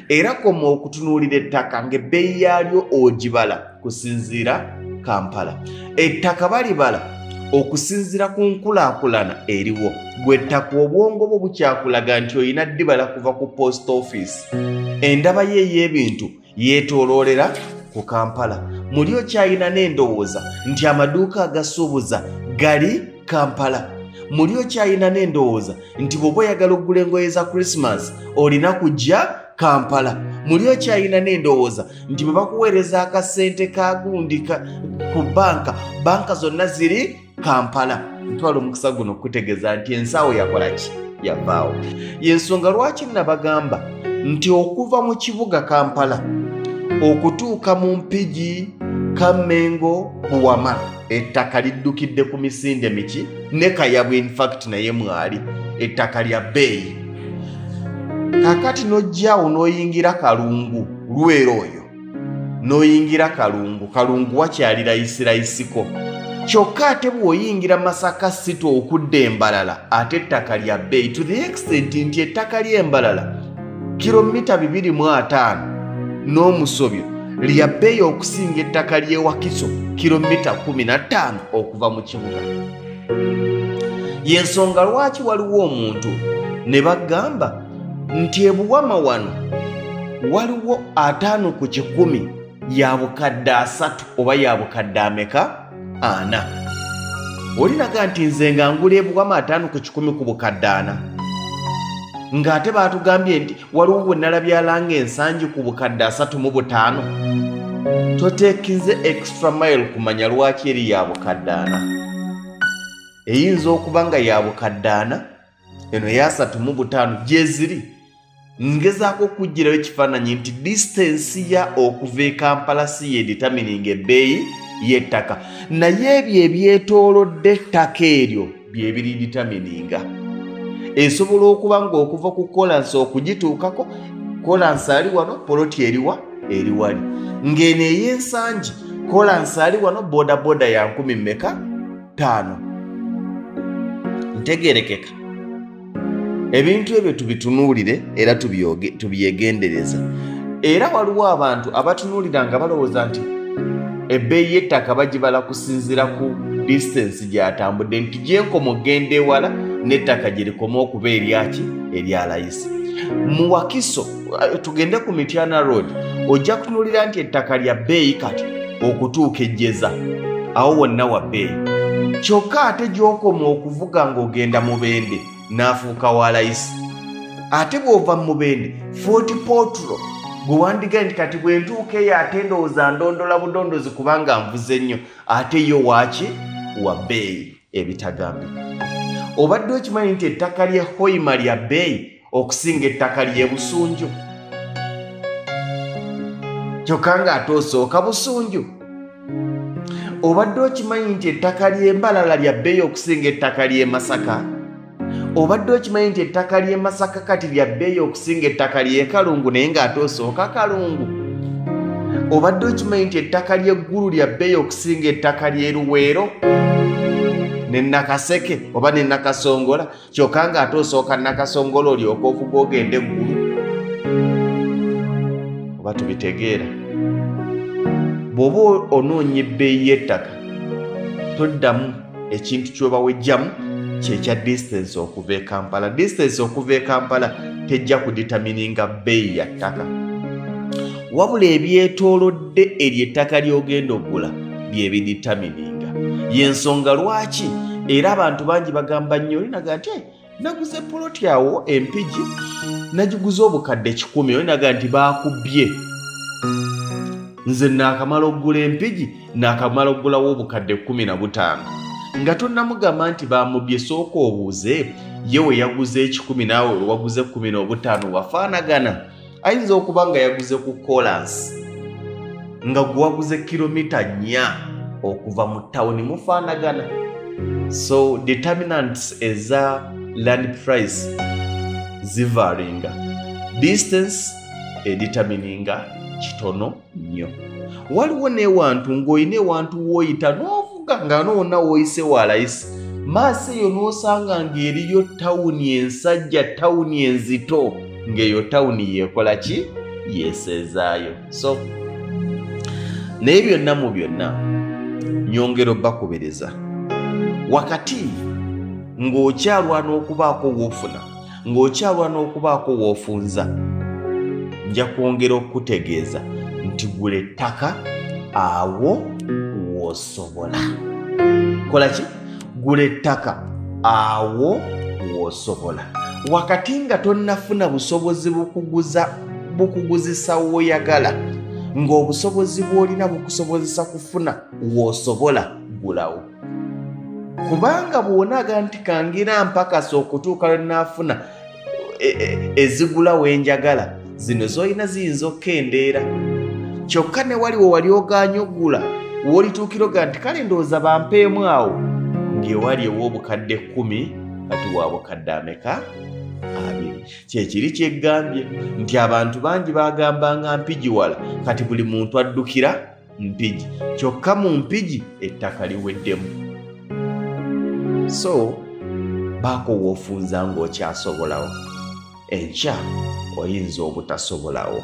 era koma okutunuulira ettaka ng'ebbeeyi yaalyo ogibala kusinziira Kampala. Ettaka balibala okusinziira ku nkulaakulana eriwo. Gwe ettaka obwongo bwo bukyakulaga nti olina ddibala kuva ku post office. Endaba ye ey'ebintu yeetooloolera ku Kampala. Muli okyalina n'endowooza nti amaduuka agasuubuza gali Kampala. Muli okyalina n'endowooza nti bw'oba oyagala okugula engoye za Christmas olina kujja Kampala. Muli okyalina n'endowooza nti bwe bakuweereza akasente ka gundi ku banka zonna ziri Kampala. Ntwala omukisa guno okutegeeza nti ensaawo yakola ki? Yavaawo. Y'ensonga lwaki nabagamba nti okuva mu kibuga Kampala okutuuka mu Mpigi, Kamengo, Buwama ettaka liddukidde ku misinde miki ne Kayabwe in fact naye mwali ettaka lya bbeeyi. Kakati n'ojjaawo n'oyingira Kalungu Lwero oyo n'oyingira Kalungu wakyali layisiko. Kyokka ate bw'oyingira Masaka City okudda Embalala ate ettaka lya bbeeyi to the extent nti ettaka ly'Embalala kilomita 2.5 n'omusobyo lya bbeeyi okusinga ettaka ly'e Wakiso kilomita 15 okuva mu kibuga. Y'ensonga lwaki waliwo omuntu ne bagamba nti e Buwama wano waliwo 5 ku 100 ya bukadde 3 oba ya bukadde ameka 4. Olinaga nti nze nga ngula e Buwama 5 ku 100 ku bukadde 4 ng'ate baatugambye nti waliwo bwe nalabye alanga ensangi ku bukadde 35. Toteekinze extra mile kumanya lwaki eri ya bukadde 4. Eyinza okuba nga ya bukadde 4 eno ya 35 gye ziri. Ngezaako okuggyirayo ekifaananyi nti distance ya okuva e Kampala si ye determining ebbeeyi y'ettaka, naye ebyo ebyetoolodde ettaka eryo bye biri determininga. Esobola okuba ng'okuva ku Kolansi okugituukako, Kolansi ali wano, poloti eriwa eri wali. Ng'eno ey'ensangi Kolansi ali wano, bodaboda ya 10,500. Ntegeerekeka. Ebintu ebyo tubitunuulire era tubyegendereza. Era waliwo abantu abatunuulira nga balowooza nti ebbeeyi y'ettaka bagibala kusinziira ku distance gy'atambudde, nti gyenkoma ogenda ewala n'ettaka gye likoma okuba eryaki erya layisi. Mu Wakiso tugende ku Mityana Road ojja kutunuulira nti ettaka lya bbeeyi kati okutuuka ejjeza awo wonna wa bbeeyi. Kyokka ate gy'okoma okuvuga ng'ogenda Mubende n'afuuka wa layisi. Ate bw'ova mu Mubende Fort Portal gwe wandiga nti kati bwe ntuuka eyo ate ndowooza ndondola budondozi kubanga nvuze nnyo, ate yo waaki wa bbeeyi ebitagambika. Obadde okimanyi nti ettaka ly'e Hoima lya bbeeyi okusinga ettaka ly'e Busunju? Kyokka ng'ate osooka Busunju. Obadde okimanyi nti ettaka ly'e Mbalala lya bbeeyi okusinga ettaka ly'e Masaka? Obadde okimanyi nti ettaka ly'e Masaka kati lya bbeeyi okusinga ettaka ly'e Kalungu naye ng'ate osooka Kalungu? Obadde okimanyi nti ettaka ly'e Ggulu lya bbeeyi okusinga ettaka ly'e Luweero ne Nakaseke oba ne Nakasongola? Kyokka ng'ate osooka Nakasongola olyoka ovuga ogenda eggulu? Oba tubitegeera? Bw'oba onoonya ebbeeyi y'ettaka toddamu ekintu ky'oba wejjamu kyekya distance okuva e Kampala. Distance okuva e Kampala tejja kuditamininga bbeeyi ya ttaka, wabula ebyetoolodde eryo ettaka ly'ogenda okugula bye biditamininga. Y'ensonga lwaki era abantu bangi bagamba nnyo, olinaga nti naguze poloti awo Empigi nagiguza obukadde 10, olinaga nti baakubye. Nze naakamala okugula Empigi naakamala okugulawo obukadde 15 nga tonnamugamba nti bamubye. Sooka obuuze ye we yaguze 10 naawe we waguze 15 wafaanagana. Ayinza okuba nga yaguze ku Kolansi nga gwe waguze kilomita 4 okuva mu tawuni, mufaanagana. So determinants eza land price zivaringa, distance determininga kitono nnyo. Waliwo n'ewantu ng'olina ewantu w'oyita n'ovuga nga noona w'oyise wa layisi, maaso eyo n'osanga ng'eriyo tawuni ensajja, tawuni enzito, ng'eyo tawuni yeekola ki? yeesezaayo. So naye byonna mu byonna nyongero bakubereza wakati ng'okyalwana okubaako woofuna ng'okyalwana okubaako woofunza nja kwongera okutegeeza nti gula ettaka awo w'osobola. Kola ki? Gula ettaka awo w'osobola. Wakati nga tonnafuna busobozi bukuguzisa w'oyagala ng'obusobozi bw'olina bukusobozesa kufuna w'osobola, gulawo. Kubanga bw'onaga nti kangira mpakasa okutuuka lwe nnaafuna ezigula wenjagala, zino z'olina ziyinza okkendeera. Kyokka ne wali ogaanye oggula w'olituukira oga nti kale ndowooza bampeemu awo, ng'ewali ew'obukadde 10 kati wa bukadde ameka? 2. Kyekiri kyeggambye nti abantu bangi bagambanga mpigi wala, kati buli muntu addukira mpigi. Kyokka mu mpigi ettaka liweddemu. So baako w'ofunza ng'okyasobolawo, enkya oyinza obutasobolawo.